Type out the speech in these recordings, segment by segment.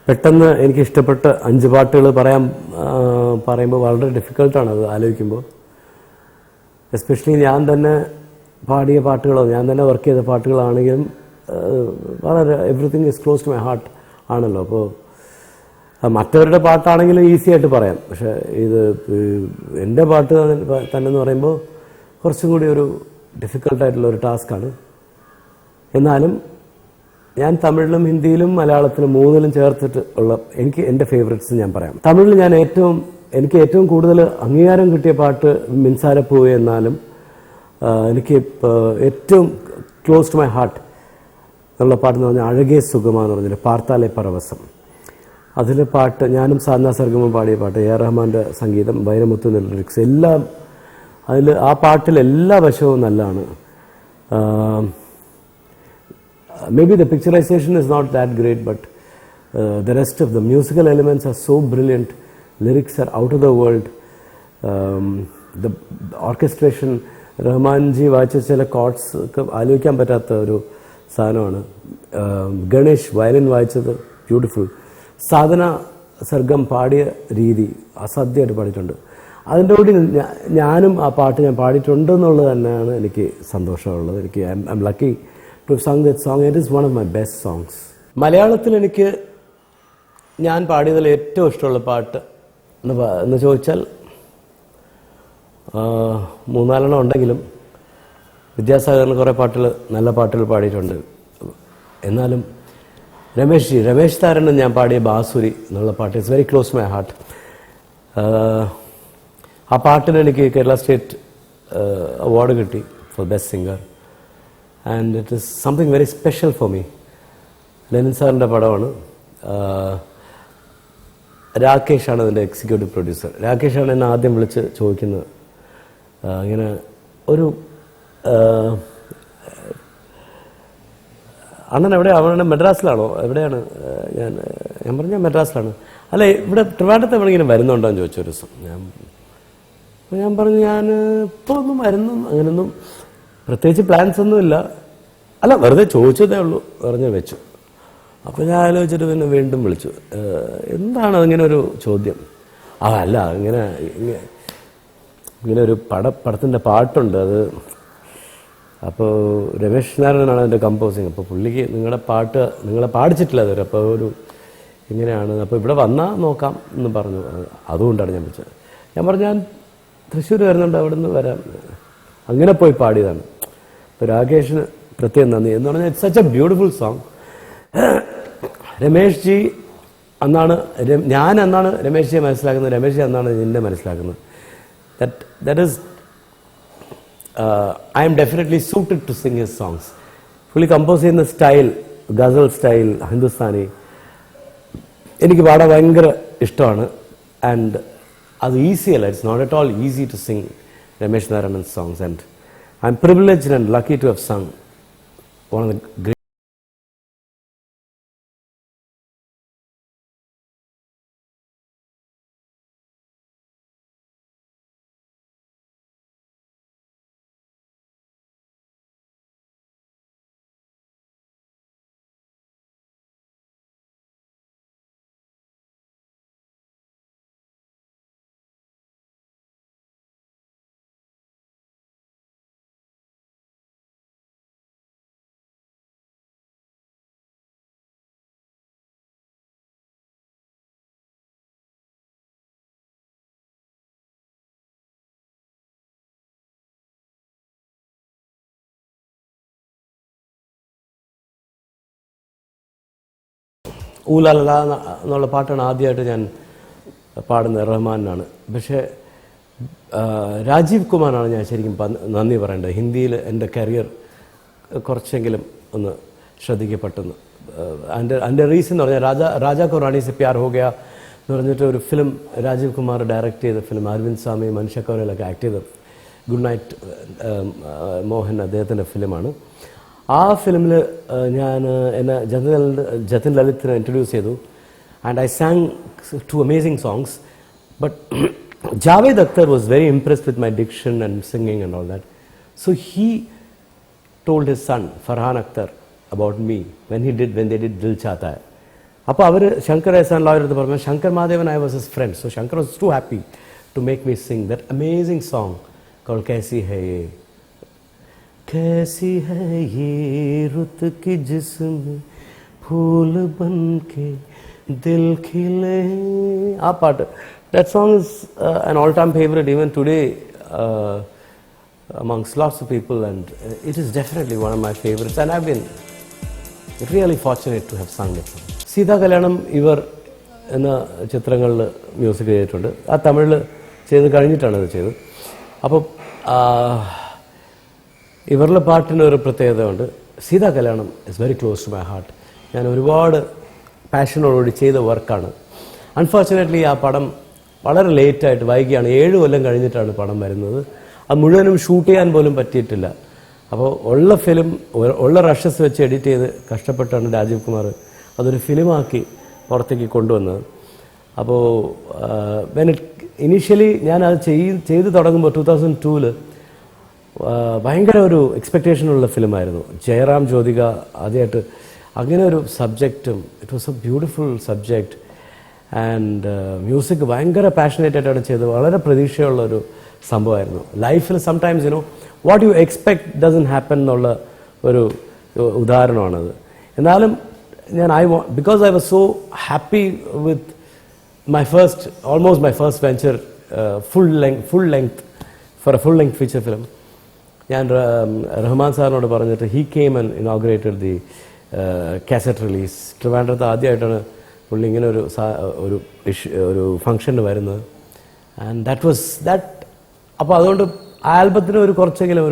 പെട്ടെന്ന് എനിക്ക് ഇഷ്ടപ്പെട്ട 5 പാട്ടുകൾ പറയുമ്പോൾ വളരെ ഡിഫിക്കൽട്ടാണ് അത് ആലോചിക്കുമ്പോൾ. എസ്പെഷ്യലി ഞാൻ തന്നെ പാടിയ പാട്ടുകളോ ഞാൻ തന്നെ വർക്ക് ചെയ്ത പാട്ടുകളാണെങ്കിലും വളരെ everything is close to my heart ആണല്ലോ. അപ്പോൾ മറ്റവരുടെ പാട്ടാണെങ്കിലും ഈസി ആയിട്ട് പറയാം. പക്ഷേ ഇത് എൻ്റെ പാട്ട് തന്നെ എന്ന് പറയുമ്പോൾ കുറച്ചും കൂടി ഒരു ഡിഫിക്കൽട്ടായിട്ടുള്ള ഒരു ടാസ്ക്കാണ്. എന്നാലും ഞാൻ തമിഴിലും ഹിന്ദിയിലും മലയാളത്തിലും 3ലും ചേർത്തിട്ട് ഉള്ള എനിക്ക് എൻ്റെ ഫേവറേറ്റ്സ് ഞാൻ പറയാം. തമിഴിൽ എനിക്ക് ഏറ്റവും കൂടുതൽ അംഗീകാരം കിട്ടിയ പാട്ട് മിൻസാരപ്പൂവേ എന്നാലും എനിക്ക് ഏറ്റവും ക്ലോസ് ടു മൈ ഹാർട്ട് എന്നുള്ള പാട്ടെന്ന് പറഞ്ഞാൽ അഴകേ സുഗമ എന്ന് പറഞ്ഞിട്ട് പാർത്താലെ പരവസം. അതിൽ പാട്ട് ഞാനും സാധന സർഗമും പാടിയ പാട്ട്, എ ആർ റഹ്മാൻ്റെ സംഗീതം, വൈരമുത്തു ലിറിക്സ് എല്ലാം അതിൽ ആ പാട്ടിൽ എല്ലാ വശവും നല്ലതാണ്. Maybe the picturization is not that great, but the rest of the musical elements are so brilliant. Lyrics are out of the world. The orchestration, റഹ്മാൻജി വായിച്ച ചില കോഡ്സ് ഒക്കെ ആലോചിക്കാൻ പറ്റാത്ത ഒരു സാധനമാണ്. ഗണേഷ് വയലിൻ വായിച്ചത് ബ്യൂട്ടിഫുൾ. സാധന സർഗം പാടിയ രീതി അസാധ്യമായിട്ട് പാടിയിട്ടുണ്ട്. അതിൻ്റെ കൂടി ഞാനും ആ പാട്ട് ഞാൻ പാടിയിട്ടുണ്ട് എന്നുള്ളത് തന്നെയാണ് എനിക്ക് സന്തോഷമുള്ളത്. എനിക്ക് I M lucky to sing that song. It is one of my best songs. മലയാളത്തിൽ എനിക്ക് ഞാൻ പാടിയതിൽ ഏറ്റവും ഇഷ്ടമുള്ള പാട്ട് എന്ന് ചോദിച്ചാൽ 3-4 ഉണ്ടെങ്കിലും വിദ്യാസാഗറിന് കുറേ നല്ല പാട്ടുകൾ പാടിയിട്ടുണ്ട്. എന്നാലും രമേശ് താരനും ഞാൻ പാടിയ ബാസുരി എന്നുള്ള പാട്ട് it's very close my heart. ആ പാട്ടിന് എനിക്ക് കേരള സ്റ്റേറ്റ് അവാർഡ് കിട്ടി four best singer. And it is something very special for me. Lenin സാറിൻ്റെ പടമാണ്. രാകേഷാണ് അതിൻ്റെ എക്സിക്യൂട്ടീവ് പ്രൊഡ്യൂസർ. രാകേഷാണ് എന്നെ ആദ്യം വിളിച്ച് ചോദിക്കുന്നത്, ഇങ്ങനെ ഒരു അണ്ണൻ എവിടെയാണ്? അവനെ മെഡ്രാസിലാണോ? എവിടെയാണ്? ഞാൻ പറഞ്ഞ മെഡ്രാസിലാണ്. അല്ല, ഇവിടെ ട്രിവാൻഡ്രത്ത് എവിടെയെങ്കിലും വരുന്നുണ്ടോ എന്ന് ചോദിച്ചു ഒരു ദിവസം. ഞാൻ പറഞ്ഞു ഞാൻ ഇപ്പോൾ ഒന്നും അങ്ങനെയൊന്നും പ്രത്യേകിച്ച് പ്ലാൻസ് ഒന്നുമില്ല. അല്ല, വെറുതെ ചോദിച്ചതേ ഉള്ളൂ പറഞ്ഞ് വെച്ചു. അപ്പോൾ ഞാൻ ആലോചിച്ചിട്ട് പിന്നെ വീണ്ടും വിളിച്ചു. എന്താണ് അതിങ്ങനെ ഒരു ചോദ്യം? അല്ല, ഇങ്ങനെ ഒരു പടത്തിൻ്റെ പാട്ടുണ്ട്. അത് അപ്പോൾ രമേശ് നാരായണനാണ് അതിൻ്റെ കമ്പോസിങ്. അപ്പോൾ പുള്ളിക്ക് നിങ്ങളെ പാടിച്ചിട്ടില്ല അതുവരെ. അപ്പോൾ ഇങ്ങനെയാണ്. അപ്പോൾ ഇവിടെ വന്നാൽ നോക്കാം എന്ന് പറഞ്ഞു. അതുകൊണ്ടാണ് ഞാൻ വിളിച്ചത്. ഞാൻ പറഞ്ഞു ഞാൻ തൃശ്ശൂർ വരുന്നുണ്ട്, അവിടെ നിന്ന് വരാം. അങ്ങനെ പോയി പാടിയതാണ്. ഇപ്പോൾ രാകേഷിന് പ്രത്യേകം നന്ദി എന്ന് പറഞ്ഞാൽ it's such a beautiful song. Ramesh ji എന്നാണ് രമേഷ് ജിയെ മനസ്സിലാക്കുന്നത്, രമേഷ് ജി എന്നാണ് എന്നെ മനസ്സിലാക്കുന്നത്. That is I'm definitely suited to sing his songs. പുള്ളി കമ്പോസ് ചെയ്യുന്ന സ്റ്റൈൽ, ഗസൽ സ്റ്റൈൽ, ഹിന്ദുസ്ഥാനി എനിക്ക് പാടാൻ ഭയങ്കര ഇഷ്ടമാണ്. ആൻഡ് അത് ഈസിയല്ല, it's not at all easy to sing Ramesh Narayan's songs, and I'm privileged and lucky to have sung one of the great. ഊലാലല എന്നുള്ള പാട്ടാണ് ആദ്യമായിട്ട് ഞാൻ പാടുന്നത്, റഹ്മാനാണ്. പക്ഷേ രാജീവ് കുമാറാണ് ഞാൻ ശരിക്കും നന്ദി പറയേണ്ടത്. ഹിന്ദിയിൽ എൻ്റെ കരിയർ കുറച്ചെങ്കിലും ഒന്ന് ശ്രദ്ധിക്കപ്പെട്ടെന്ന്. അതിൻ്റെ റീസൺ എന്ന് പറഞ്ഞാൽ രാജാ കോ റാണി സെ പ്യാർ ഹോ ഗയാ എന്ന് പറഞ്ഞിട്ട് ഒരു ഫിലിം രാജീവ് കുമാർ ഡയറക്റ്റ് ചെയ്ത ഫിലിം, അരവിന്ദ് സ്വാമി, മനുഷ്യ കൗരലൊക്കെ ആക്ട് ചെയ്ത ഗുഡ് നൈറ്റ് മോഹൻ അദ്ദേഹത്തിൻ്റെ ഫിലിമാണ്. ആ ഫിലിമിൽ ഞാൻ എന്നെ ജതിൻ ലളിത്തിനെ ഇൻട്രൊഡ്യൂസ് ചെയ്തു. And I San 2 amazing songs. But Javed Akhtar was very impressed with my diction and singing and all that. So he told his son, Farhan Akhtar, about me when they did Dil Chahta Hai. അപ്പോൾ അവർ ശങ്കർ എഹ്സാൻ അവരടുത്ത് പറഞ്ഞു, Shankar Madhavan I was his friend. So Shankar was too happy to make me sing that amazing song called कैसी है ये, कैसी है ये रुत की जिस्म फूल बन के दिल खिले. ആ പാട്ട്, that song is an all-time favorite even today amongst lots of people, and it is definitely one of my favorites, and I've been really fortunate to have sung it. Sita കല്യാണം ഇവർ എന്ന ചിത്രങ്ങളിൽ മ്യൂസിക് ചെയ്തിട്ടുണ്ട്. ആ തമിഴിൽ ചെയ്ത് കഴിഞ്ഞിട്ടാണ് അത് ചെയ്തത്. അപ്പോൾ ഇവരുടെ പാട്ടിനൊരു പ്രത്യേകത ഉണ്ട്. Seetha Kalyanam is very close to my heart. ഞാൻ ഒരുപാട് പാഷനോടുകൂടി ചെയ്ത വർക്കാണ്. അൺഫോർച്ചുനേറ്റ്ലി ആ പടം വളരെ ലേറ്റായിട്ട് വൈകിയാണ്, 7 കൊല്ലം കഴിഞ്ഞിട്ടാണ് പടം വരുന്നത്. അത് മുഴുവനും ഷൂട്ട് ചെയ്യാൻ പോലും പറ്റിയിട്ടില്ല. അപ്പോൾ ഉള്ള ഫിലിം ഉള്ള റഷസ് വെച്ച് എഡിറ്റ് ചെയ്ത് കഷ്ടപ്പെട്ടാണ് രാജീവ് കുമാർ അതൊരു ഫിലിമാക്കി പുറത്തേക്ക് കൊണ്ടുവന്നത്. അപ്പോൾ ഇനീഷ്യലി ഞാൻ അത് ചെയ്ത് തുടങ്ങുമ്പോൾ 2002 ഭയങ്കര ഒരു എക്സ്പെക്റ്റേഷനുള്ള ഫിലിമായിരുന്നു. ജയറാം ജ്യോതിക ആദ്യമായിട്ട് അങ്ങനെ ഒരു സബ്ജക്റ്റും, it was a beautiful subject and music ഭയങ്കര പാഷനേറ്റ് ആയിട്ടാണ് ചെയ്തത്. വളരെ പ്രതീക്ഷയുള്ളൊരു സംഭവമായിരുന്നു. ലൈഫിൽ sometimes what you expect doesn't happen എന്നുള്ള ഒരു ഉദാഹരണമാണത്. എന്നാലും ഞാൻ because I was so happy with almost my first venture, full length for a full length feature film. ഞാൻ റഹ്മാൻ സാറിനോട് പറഞ്ഞിട്ട് he came and inaugurated the cassette release. ട്രിവാൻഡ്രത്ത് ആദ്യമായിട്ടാണ് പുള്ളി ഇങ്ങനെ ഒരു ഫംഗ്ഷന് വരുന്നത്. And that was that. അപ്പോൾ അതുകൊണ്ട് ആ ആൽബത്തിന് കുറച്ചെങ്കിലും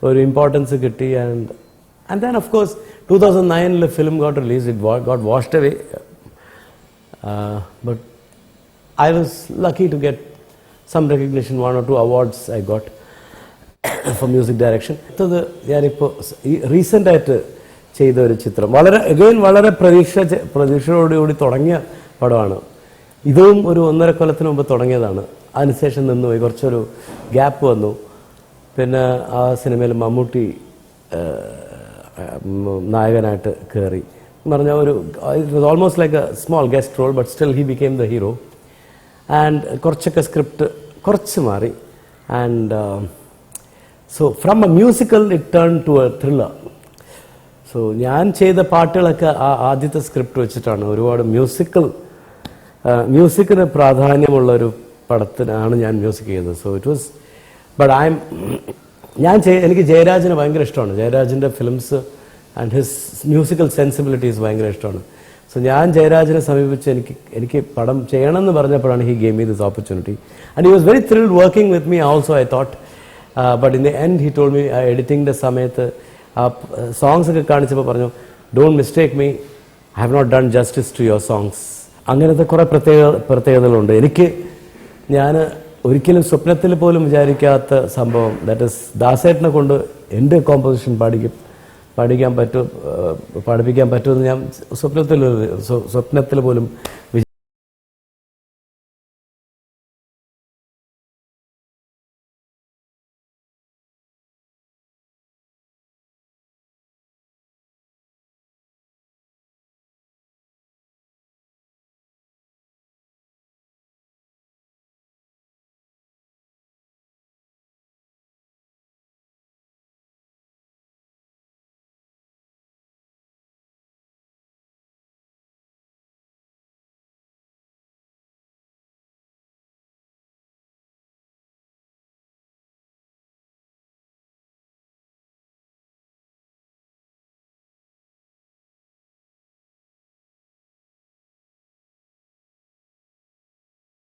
ഒരു ഇമ്പോർട്ടൻസ് കിട്ടി. And then of course 2009 film got release, it got washed away. But I was lucky to get some recognition, 1 or 2 awards I got for music direction. അത് ഞാനിപ്പോൾ റീസെൻ്റായിട്ട് ചെയ്ത ഒരു ചിത്രം, വളരെ പ്രതീക്ഷയോടുകൂടി തുടങ്ങിയ പടമാണ്. ഇതും ഒരു 1.5 കൊല്ലത്തിന് മുമ്പ് തുടങ്ങിയതാണ്. അതിനുശേഷം നിന്നുപോയി, കുറച്ചൊരു ഗ്യാപ്പ് വന്നു. പിന്നെ ആ സിനിമയിൽ മമ്മൂട്ടി നായകനായിട്ട് കയറി എന്ന് പറഞ്ഞാൽ it was almost like a small guest role, but still he became the hero. And കുറച്ചൊക്കെ സ്ക്രിപ്റ്റ് കുറച്ച് മാറി. And so from a musical it turn to a thriller. So ഞാൻ ചെയ്ത പാട്ടുകളൊക്കെ ആ ആദ്യത്തെ സ്ക്രിപ്റ്റ് വെച്ചിട്ടാണ്. ഒരുപാട് മ്യൂസിക്കിന് പ്രാധാന്യമുള്ളൊരു പടത്തിനാണ് ഞാൻ മ്യൂസിക് ചെയ്തത്. സോ ഇറ്റ് വാസ് ബട്ട് എനിക്ക് ജയരാജനെ ഭയങ്കര ഇഷ്ടമാണ്. ജയരാജൻ്റെ films and his musical sensibilities ഭയങ്കര ഇഷ്ടമാണ്. സോ ഞാൻ ജയരാജനെ സമീപിച്ച് എനിക്ക് പടം ചെയ്യണമെന്ന് പറഞ്ഞപ്പോഴാണ് he gave me this opportunity. And he was very thrilled working with me also, I thought. But in the end he told me, എഡിറ്റിംഗിൻ്റെ സമയത്ത് ആ സോങ്സ് ഒക്കെ കാണിച്ചപ്പോൾ പറഞ്ഞു, don't mistake me, I have not done justice to your songs. അങ്ങനത്തെ കുറേ പ്രത്യേകതകളുണ്ട് എനിക്ക്. ഞാൻ ഒരിക്കലും സ്വപ്നത്തിൽ പോലും വിചാരിക്കാത്ത സംഭവം, ദാറ്റ് ഇസ് ദാസേട്ടനെ കൊണ്ട് എൻ്റെ കോമ്പോസിഷൻ പഠിപ്പിക്കാൻ പറ്റുമെന്ന് ഞാൻ സ്വപ്നത്തിൽ പോലും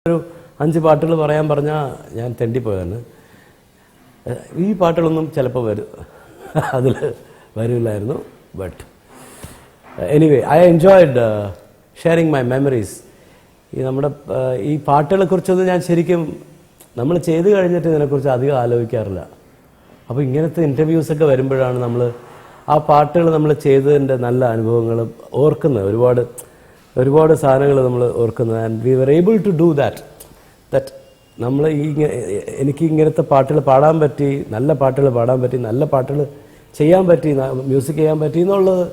ഒരു 5 പാട്ടുകൾ പറയാൻ പറഞ്ഞാൽ ഞാൻ തെണ്ടിപ്പോയാണ്. ഈ പാട്ടുകളൊന്നും ചിലപ്പോൾ അതിൽ വരില്ലായിരുന്നു. But anyway I enjoyed sharing my memories. ഈ പാട്ടുകളെക്കുറിച്ചൊന്നും ഞാൻ ശരിക്കും നമ്മൾ ചെയ്ത് കഴിഞ്ഞിട്ട് ഇതിനെക്കുറിച്ച് അധികം ആലോചിക്കാറില്ല. അപ്പോൾ ഇങ്ങനത്തെ ഇൻ്റർവ്യൂസൊക്കെ വരുമ്പോഴാണ് നമ്മൾ ആ പാട്ടുകൾ നമ്മൾ ചെയ്തതിൻ്റെ നല്ല അനുഭവങ്ങളും ഓർക്കുന്നത്. ഒരുപാട് സാധനങ്ങൾ നമ്മൾ ഓർക്കുന്നത്. And we were able to do that നമ്മൾ എനിക്ക് ഇങ്ങനത്തെ പാട്ടുകൾ പാടാൻ പറ്റി, നല്ല പാട്ടുകൾ പാടാൻ പറ്റി, നല്ല പാട്ടുകൾ ചെയ്യാൻ പറ്റി, മ്യൂസിക് ചെയ്യാൻ പറ്റി എന്നുള്ളത്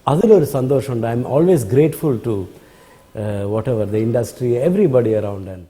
അതിലൊരു സന്തോഷമുണ്ട്. I am always grateful to whatever the industry, everybody around. And